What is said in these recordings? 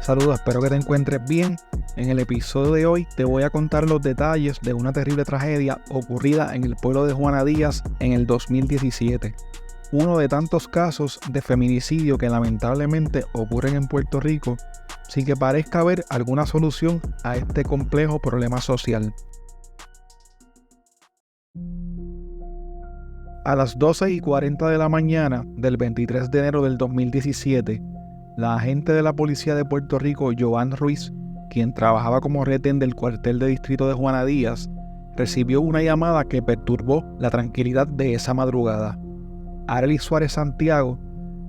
Saludos, espero que te encuentres bien. En el episodio de hoy te voy a contar los detalles de una terrible tragedia ocurrida en el pueblo de Juana Díaz en el 2017. Uno de tantos casos de feminicidio que lamentablemente ocurren en Puerto Rico sin que parezca haber alguna solución a este complejo problema social. A las 12:40 de la mañana del 23 de enero del 2017, la agente de la policía de Puerto Rico, Joan Ruiz, quien trabajaba como retén del cuartel de distrito de Juana Díaz, recibió una llamada que perturbó la tranquilidad de esa madrugada. Arelis Suárez Santiago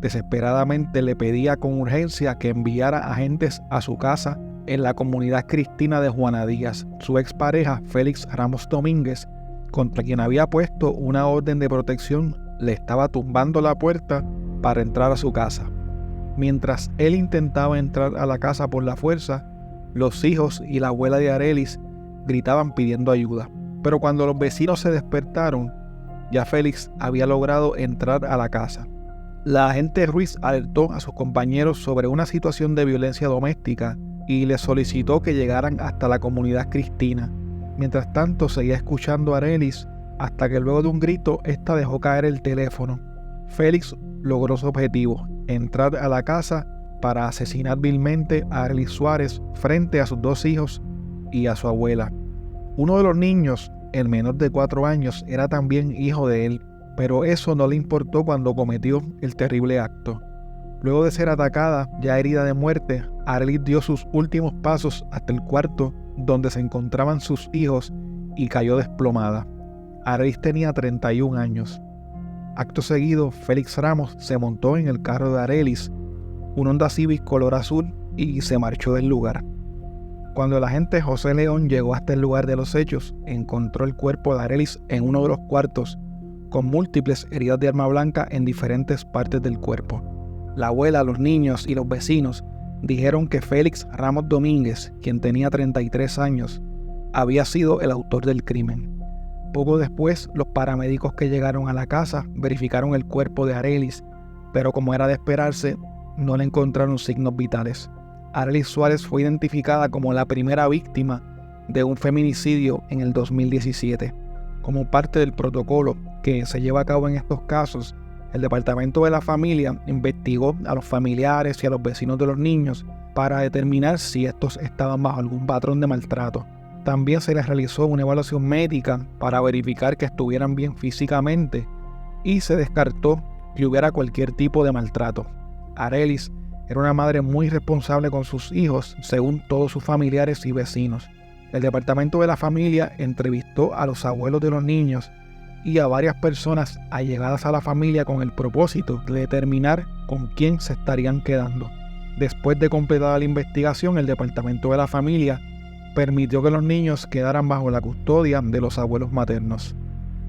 desesperadamente le pedía con urgencia que enviara agentes a su casa en la comunidad cristiana de Juana Díaz. Su expareja, Félix Ramos Domínguez, contra quien había puesto una orden de protección, le estaba tumbando la puerta para entrar a su casa. Mientras él intentaba entrar a la casa por la fuerza, los hijos y la abuela de Arelis gritaban pidiendo ayuda. Pero cuando los vecinos se despertaron, ya Félix había logrado entrar a la casa. La agente Ruiz alertó a sus compañeros sobre una situación de violencia doméstica y les solicitó que llegaran hasta la comunidad cristiana. Mientras tanto, seguía escuchando a Arelis hasta que luego de un grito, ésta dejó caer el teléfono. Félix logró su objetivo: entrar a la casa para asesinar vilmente a Arelis Suárez frente a sus dos hijos y a su abuela. Uno de los niños, el menor de 4 años, era también hijo de él, pero eso no le importó cuando cometió el terrible acto. Luego de ser atacada, ya herida de muerte, Arelis dio sus últimos pasos hasta el cuarto donde se encontraban sus hijos y cayó desplomada. Arelis tenía 31 años. Acto seguido, Félix Ramos se montó en el carro de Arelis, un Honda Civic color azul, y se marchó del lugar. Cuando el agente José León llegó hasta el lugar de los hechos, encontró el cuerpo de Arelis en uno de los cuartos, con múltiples heridas de arma blanca en diferentes partes del cuerpo. La abuela, los niños y los vecinos dijeron que Félix Ramos Domínguez, quien tenía 33 años, había sido el autor del crimen. Poco después, los paramédicos que llegaron a la casa verificaron el cuerpo de Arelis, pero como era de esperarse, no le encontraron signos vitales. Arelis Suárez fue identificada como la primera víctima de un feminicidio en el 2017. Como parte del protocolo que se lleva a cabo en estos casos, el Departamento de la Familia investigó a los familiares y a los vecinos de los niños para determinar si estos estaban bajo algún patrón de maltrato. También se les realizó una evaluación médica para verificar que estuvieran bien físicamente y se descartó que hubiera cualquier tipo de maltrato. Arelis era una madre muy responsable con sus hijos, según todos sus familiares y vecinos. El Departamento de la Familia entrevistó a los abuelos de los niños y a varias personas allegadas a la familia con el propósito de determinar con quién se estarían quedando. Después de completada la investigación, el Departamento de la Familia permitió que los niños quedaran bajo la custodia de los abuelos maternos.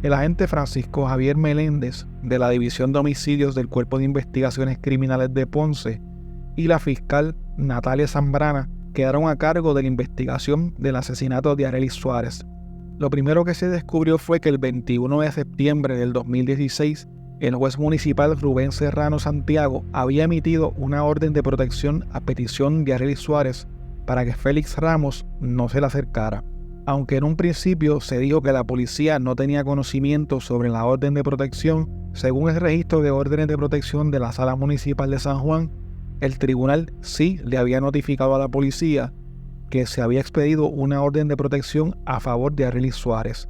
El agente Francisco Javier Meléndez, de la División de Homicidios del Cuerpo de Investigaciones Criminales de Ponce, y la fiscal Natalia Zambrana quedaron a cargo de la investigación del asesinato de Arelis Suárez. Lo primero que se descubrió fue que el 21 de septiembre del 2016, el juez municipal Rubén Serrano Santiago había emitido una orden de protección a petición de Arelis Suárez para que Félix Ramos no se le acercara. Aunque en un principio se dijo que la policía no tenía conocimiento sobre la orden de protección, según el registro de órdenes de protección de la Sala Municipal de San Juan, el tribunal sí le había notificado a la policía que se había expedido una orden de protección a favor de Arelis Suárez.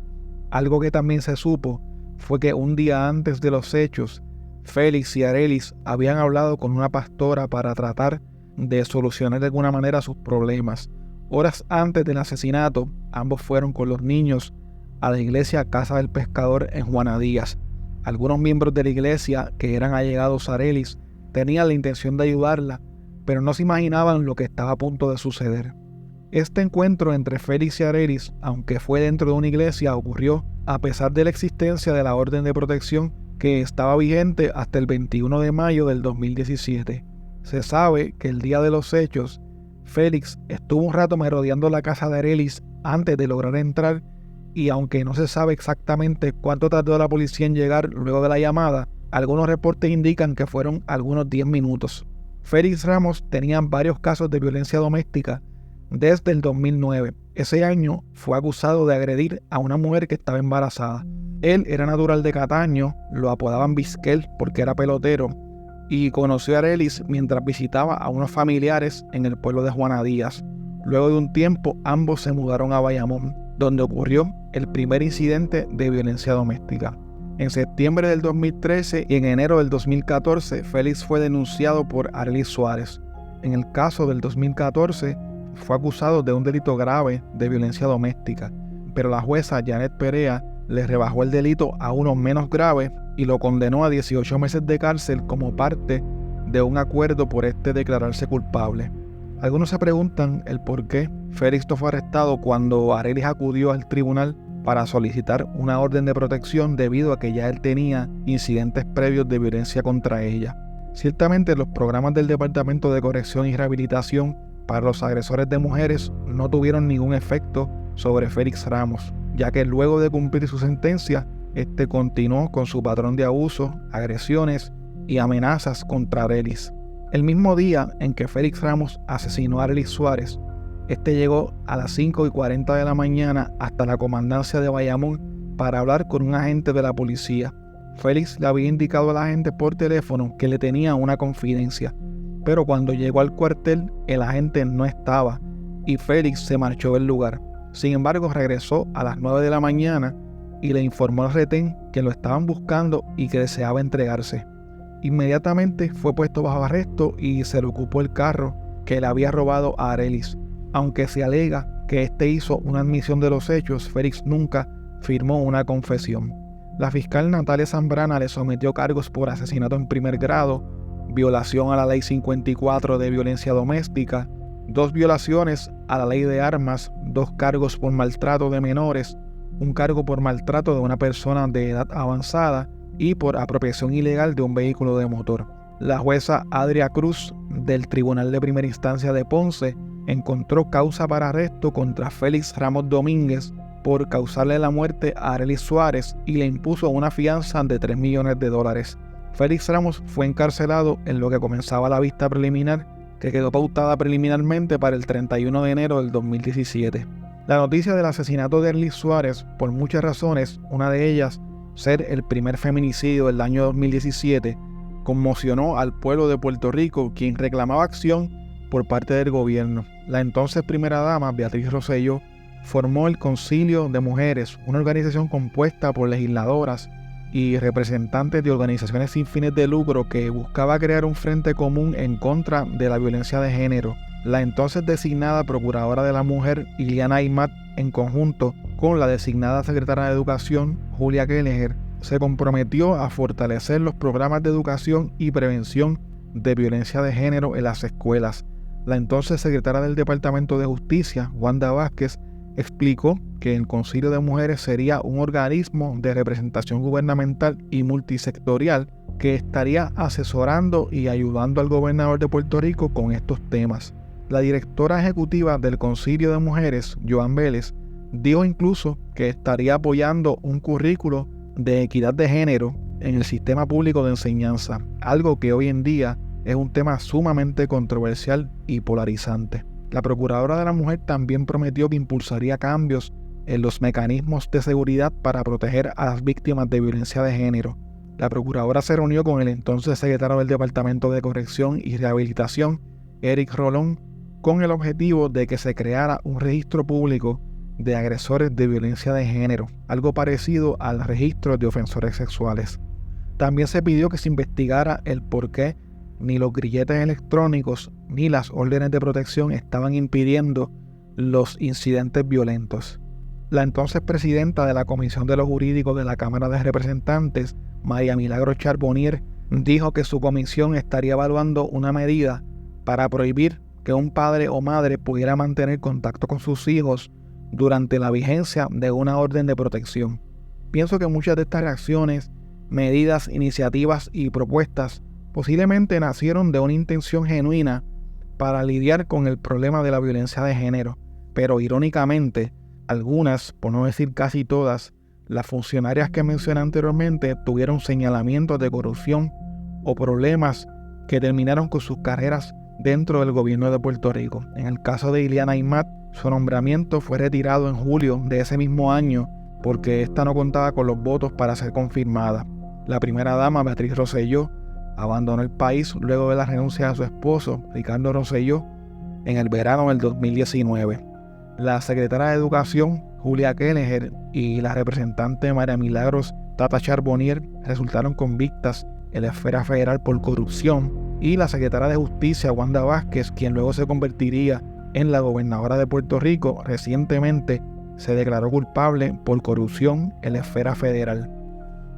Algo que también se supo fue que un día antes de los hechos, Félix y Arelis habían hablado con una pastora para tratar de solucionar de alguna manera sus problemas. Horas antes del asesinato, ambos fueron con los niños a la iglesia Casa del Pescador en Juana Díaz. Algunos miembros de la iglesia que eran allegados a Arelis tenían la intención de ayudarla, pero no se imaginaban lo que estaba a punto de suceder. Este encuentro entre Félix y Arelis, aunque fue dentro de una iglesia, ocurrió a pesar de la existencia de la orden de protección que estaba vigente hasta el 21 de mayo del 2017. Se sabe que el día de los hechos, Félix estuvo un rato merodeando la casa de Arelis antes de lograr entrar, y aunque no se sabe exactamente cuánto tardó la policía en llegar luego de la llamada, algunos reportes indican que fueron algunos 10 minutos. Félix Ramos tenía varios casos de violencia doméstica desde el 2009. Ese año fue acusado de agredir a una mujer que estaba embarazada. Él era natural de Cataño, lo apodaban Vizquel porque era pelotero, y conoció a Arelis mientras visitaba a unos familiares en el pueblo de Juana Díaz. Luego de un tiempo, ambos se mudaron a Bayamón, donde ocurrió el primer incidente de violencia doméstica. En septiembre del 2013 y en enero del 2014, Félix fue denunciado por Arelis Suárez. En el caso del 2014, fue acusado de un delito grave de violencia doméstica, pero la jueza Janet Perea le rebajó el delito a uno menos grave y lo condenó a 18 meses de cárcel como parte de un acuerdo por declararse culpable. Algunos se preguntan el por qué Félix no fue arrestado cuando Arelis acudió al tribunal para solicitar una orden de protección debido a que ya él tenía incidentes previos de violencia contra ella. Ciertamente los programas del Departamento de Corrección y Rehabilitación para los agresores de mujeres no tuvieron ningún efecto sobre Félix Ramos, ya que luego de cumplir su sentencia, continuó con su patrón de abuso, agresiones y amenazas contra Arelis. El mismo día en que Félix Ramos asesinó a Arelis Suárez, llegó a las 5:40 de la mañana hasta la comandancia de Bayamón para hablar con un agente de la policía. Félix le había indicado al agente por teléfono que le tenía una confidencia, pero cuando llegó al cuartel, el agente no estaba y Félix se marchó del lugar. Sin embargo, regresó a las 9 de la mañana y le informó al retén que lo estaban buscando y que deseaba entregarse. Inmediatamente fue puesto bajo arresto y se le ocupó el carro que le había robado a Arelis. Aunque se alega que hizo una admisión de los hechos, Félix nunca firmó una confesión. La fiscal Natalia Zambrana le sometió cargos por asesinato en primer grado, violación a la Ley 54 de violencia doméstica, 2 violaciones a la Ley de Armas, 2 cargos por maltrato de menores, un cargo por maltrato de una persona de edad avanzada y por apropiación ilegal de un vehículo de motor. La jueza Adria Cruz del Tribunal de Primera Instancia de Ponce encontró causa para arresto contra Félix Ramos Domínguez por causarle la muerte a Arelis Suárez y le impuso una fianza de $3 millones. Félix Ramos fue encarcelado en lo que comenzaba la vista preliminar, que quedó pautada preliminarmente para el 31 de enero del 2017. La noticia del asesinato de Arelis Suárez, por muchas razones, una de ellas ser el primer feminicidio del año 2017, conmocionó al pueblo de Puerto Rico, quien reclamaba acción por parte del gobierno. La entonces primera dama, Beatriz Rosselló, formó el Concilio de Mujeres, una organización compuesta por legisladoras y representantes de organizaciones sin fines de lucro que buscaba crear un frente común en contra de la violencia de género. La entonces designada Procuradora de la Mujer, Iliana Aymat, en conjunto con la designada Secretaria de Educación, Julia Kelleher, se comprometió a fortalecer los programas de educación y prevención de violencia de género en las escuelas. La entonces secretaria del Departamento de Justicia, Wanda Vázquez, explicó que el Concilio de Mujeres sería un organismo de representación gubernamental y multisectorial que estaría asesorando y ayudando al gobernador de Puerto Rico con estos temas. La directora ejecutiva del Concilio de Mujeres, Joan Vélez, dijo incluso que estaría apoyando un currículo de equidad de género en el sistema público de enseñanza, algo que hoy en día es un tema sumamente controversial y polarizante. La Procuradora de la Mujer también prometió que impulsaría cambios en los mecanismos de seguridad para proteger a las víctimas de violencia de género. La Procuradora se reunió con el entonces secretario del Departamento de Corrección y Rehabilitación, Eric Rolón, con el objetivo de que se creara un registro público de agresores de violencia de género, algo parecido al registro de ofensores sexuales. También se pidió que se investigara el por qué ni los grilletes electrónicos ni las órdenes de protección estaban impidiendo los incidentes violentos. La entonces presidenta de la Comisión de lo Jurídico de la Cámara de Representantes, María Milagros Charbonnier, dijo que su comisión estaría evaluando una medida para prohibir que un padre o madre pudiera mantener contacto con sus hijos durante la vigencia de una orden de protección. Pienso que muchas de estas reacciones, medidas, iniciativas y propuestas posiblemente nacieron de una intención genuina para lidiar con el problema de la violencia de género, pero irónicamente, algunas, por no decir casi todas, las funcionarias que mencioné anteriormente tuvieron señalamientos de corrupción o problemas que terminaron con sus carreras dentro del gobierno de Puerto Rico. En el caso de Iliana Aymat, su nombramiento fue retirado en julio de ese mismo año porque ésta no contaba con los votos para ser confirmada. La primera dama, Beatriz Rosselló, abandonó el país luego de la renuncia de su esposo, Ricardo Rosselló, en el verano del 2019. La secretaria de Educación, Julia Kelleher, y la representante María Milagros Tata Charbonnier resultaron convictas en la esfera federal por corrupción, y la secretaria de Justicia, Wanda Vázquez, quien luego se convertiría en la gobernadora de Puerto Rico, recientemente se declaró culpable por corrupción en la esfera federal.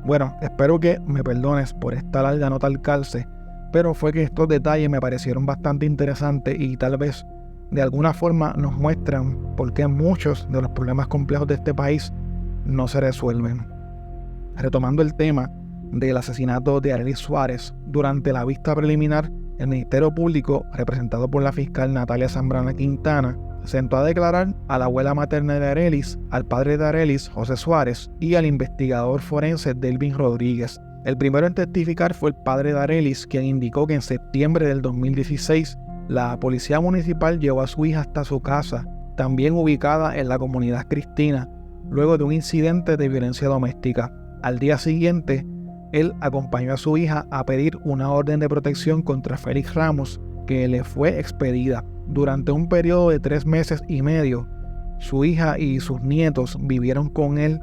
Bueno, espero que me perdones por esta larga nota al calce, pero fue que estos detalles me parecieron bastante interesantes y tal vez de alguna forma nos muestran por qué muchos de los problemas complejos de este país no se resuelven. Retomando el tema del asesinato de Arelis Suárez, durante la vista preliminar, el Ministerio Público, representado por la fiscal Natalia Zambrana Quintana, se sentó a declarar a la abuela materna de Arelis, al padre de Arelis, José Suárez, y al investigador forense Delvin Rodríguez. El primero en testificar fue el padre de Arelis, quien indicó que en septiembre del 2016 la policía municipal llevó a su hija hasta su casa, también ubicada en la comunidad Cristina, luego de un incidente de violencia doméstica. Al día siguiente, él acompañó a su hija a pedir una orden de protección contra Félix Ramos, que le fue expedida. Durante un periodo de 3 meses y medio, su hija y sus nietos vivieron con él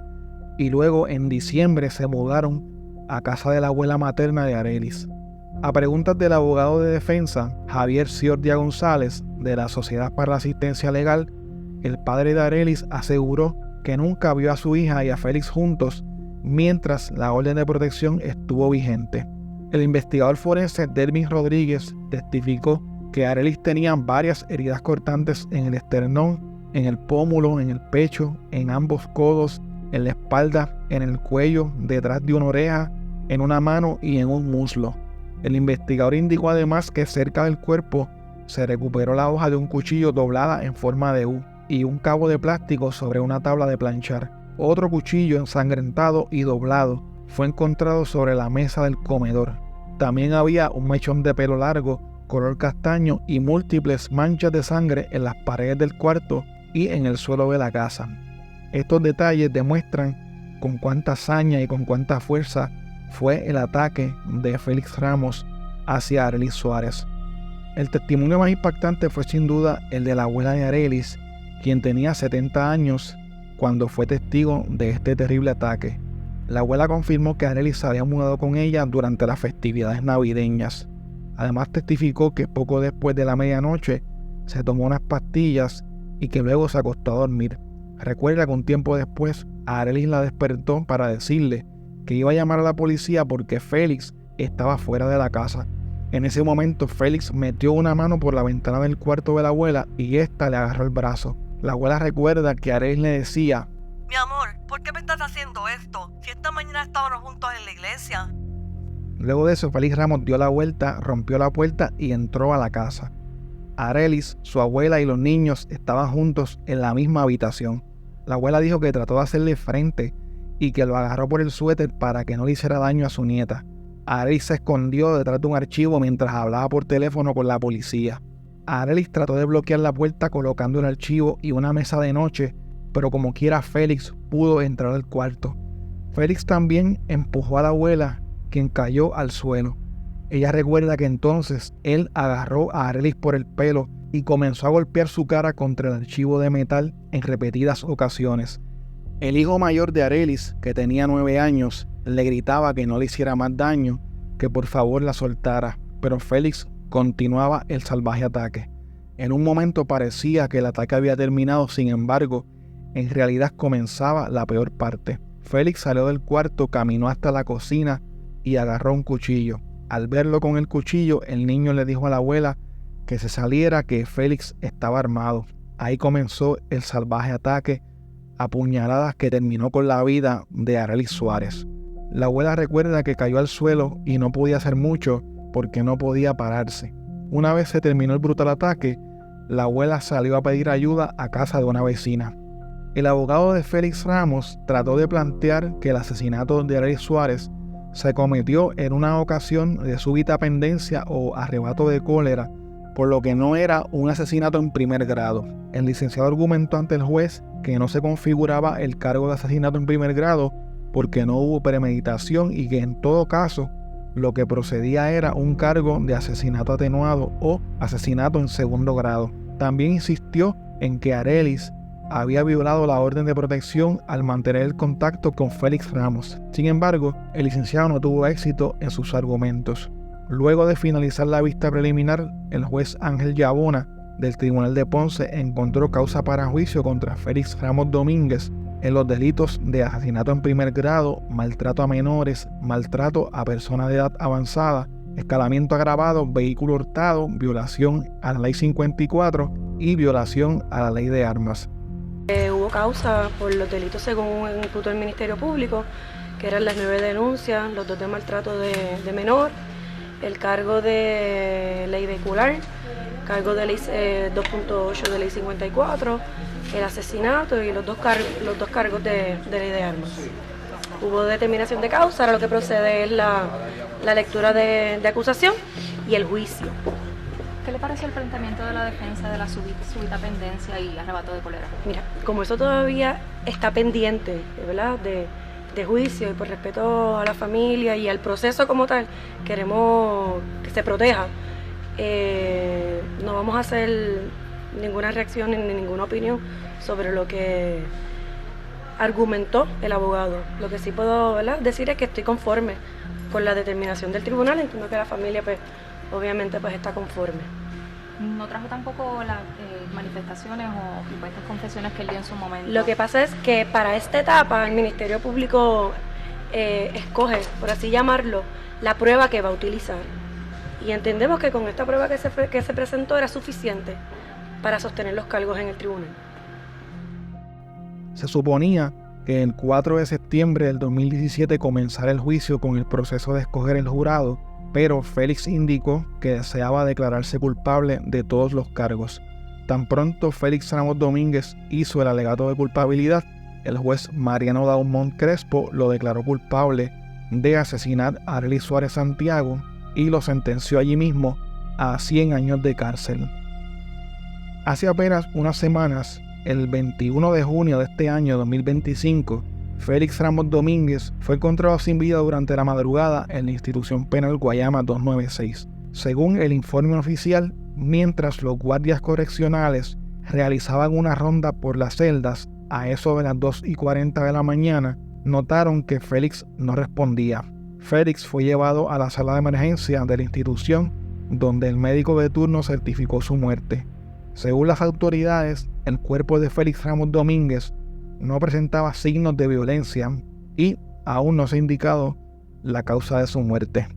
y luego en diciembre se mudaron a casa de la abuela materna de Arelis. A preguntas del abogado de defensa, Javier Ciordia González, de la Sociedad para la Asistencia Legal, el padre de Arelis aseguró que nunca vio a su hija y a Félix juntos mientras la orden de protección estuvo vigente. El investigador forense Delvin Rodríguez testificó que Arelis tenía varias heridas cortantes en el esternón, en el pómulo, en el pecho, en ambos codos, en la espalda, en el cuello, detrás de una oreja, en una mano y en un muslo. El investigador indicó además que cerca del cuerpo se recuperó la hoja de un cuchillo doblada en forma de U y un cabo de plástico sobre una tabla de planchar. Otro cuchillo ensangrentado y doblado fue encontrado sobre la mesa del comedor. También había un mechón de pelo largo, color castaño y múltiples manchas de sangre en las paredes del cuarto y en el suelo de la casa. Estos detalles demuestran con cuánta hazaña y con cuánta fuerza fue el ataque de Félix Ramos hacia Arelis Suárez. El testimonio más impactante fue sin duda el de la abuela de Arelis, quien tenía 70 años cuando fue testigo de este terrible ataque. La abuela confirmó que Arelis se había mudado con ella durante las festividades navideñas. Además testificó que poco después de la medianoche se tomó unas pastillas y que luego se acostó a dormir. Recuerda que un tiempo después Arelis la despertó para decirle que iba a llamar a la policía porque Félix estaba fuera de la casa. En ese momento Félix metió una mano por la ventana del cuarto de la abuela y ésta le agarró el brazo. La abuela recuerda que Arelis le decía: mi amor, ¿por qué me estás haciendo esto? Si esta mañana estábamos juntos en la iglesia. Luego de eso, Félix Ramos dio la vuelta, rompió la puerta y entró a la casa. Arelis, su abuela y los niños estaban juntos en la misma habitación. La abuela dijo que trató de hacerle frente y que lo agarró por el suéter para que no le hiciera daño a su nieta. Arelis se escondió detrás de un archivo mientras hablaba por teléfono con la policía. Arelis trató de bloquear la puerta colocando el archivo y una mesa de noche, pero como quiera Félix pudo entrar al cuarto. Félix también empujó a la abuela, quien cayó al suelo. Ella recuerda que entonces él agarró a Arelis por el pelo y comenzó a golpear su cara contra el archivo de metal en repetidas ocasiones. El hijo mayor de Arelis, que tenía 9 años, le gritaba que no le hiciera más daño, que por favor la soltara, pero Félix continuaba el salvaje ataque. En un momento parecía que el ataque había terminado, sin embargo, en realidad comenzaba la peor parte. Félix salió del cuarto, caminó hasta la cocina y agarró un cuchillo. Al verlo con el cuchillo, el niño le dijo a la abuela que se saliera, que Félix estaba armado. Ahí comenzó el salvaje ataque a puñaladas que terminó con la vida de Arelis Suárez. La abuela recuerda que cayó al suelo y no podía hacer mucho porque no podía pararse. Una vez se terminó el brutal ataque, la abuela salió a pedir ayuda a casa de una vecina. El abogado de Félix Ramos trató de plantear que el asesinato de Arelis Suárez se cometió en una ocasión de súbita pendencia o arrebato de cólera, por lo que no era un asesinato en primer grado. El licenciado argumentó ante el juez que no se configuraba el cargo de asesinato en primer grado porque no hubo premeditación y que en todo caso lo que procedía era un cargo de asesinato atenuado o asesinato en segundo grado. También insistió en que Arelis había violado la orden de protección al mantener el contacto con Félix Ramos. Sin embargo, el licenciado no tuvo éxito en sus argumentos. Luego de finalizar la vista preliminar, el juez Ángel Yabona del Tribunal de Ponce encontró causa para juicio contra Félix Ramos Domínguez en los delitos de asesinato en primer grado, maltrato a menores, maltrato a personas de edad avanzada, escalamiento agravado, vehículo hurtado, violación a la Ley 54 y violación a la Ley de Armas. Hubo causa por los delitos según imputó el Ministerio Público, que eran las 9 denuncias, los 2 de maltrato de menor, el cargo de ley vehicular, cargo de ley 2.8 de ley 54, el asesinato y los dos cargos de ley de armas. Hubo determinación de causa, ahora lo que procede es la lectura de acusación y el juicio. ¿Qué le pareció el planteamiento de la defensa de la súbita pendencia y arrebato de cólera? Mira, como eso todavía está pendiente, ¿verdad?, de juicio y por respeto a la familia y al proceso como tal, queremos que se proteja. No vamos a hacer ninguna reacción ni ninguna opinión sobre lo que argumentó el abogado. Lo que sí puedo, ¿verdad?, decir es que estoy conforme con la determinación del tribunal. Entiendo que la familia, pues, obviamente, pues, está conforme. ¿No trajo tampoco las manifestaciones o supuestas confesiones que él dio en su momento? Lo que pasa es que para esta etapa el Ministerio Público escoge, por así llamarlo, la prueba que va a utilizar. Y entendemos que con esta prueba que se presentó era suficiente para sostener los cargos en el tribunal. Se suponía que el 4 de septiembre del 2017 comenzara el juicio con el proceso de escoger el jurado, pero Félix indicó que deseaba declararse culpable de todos los cargos. Tan pronto Félix Ramos Domínguez hizo el alegato de culpabilidad, el juez Mariano Daumont Crespo lo declaró culpable de asesinar a Arelis Suárez Santiago y lo sentenció allí mismo a 100 años de cárcel. Hace apenas unas semanas, el 21 de junio de este año 2025, Félix Ramos Domínguez fue encontrado sin vida durante la madrugada en la institución penal Guayama 296. Según el informe oficial, mientras los guardias correccionales realizaban una ronda por las celdas a eso de las 2:40 de la mañana, notaron que Félix no respondía. Félix fue llevado a la sala de emergencia de la institución, donde el médico de turno certificó su muerte. Según las autoridades, el cuerpo de Félix Ramos Domínguez no presentaba signos de violencia y aún no se ha indicado la causa de su muerte.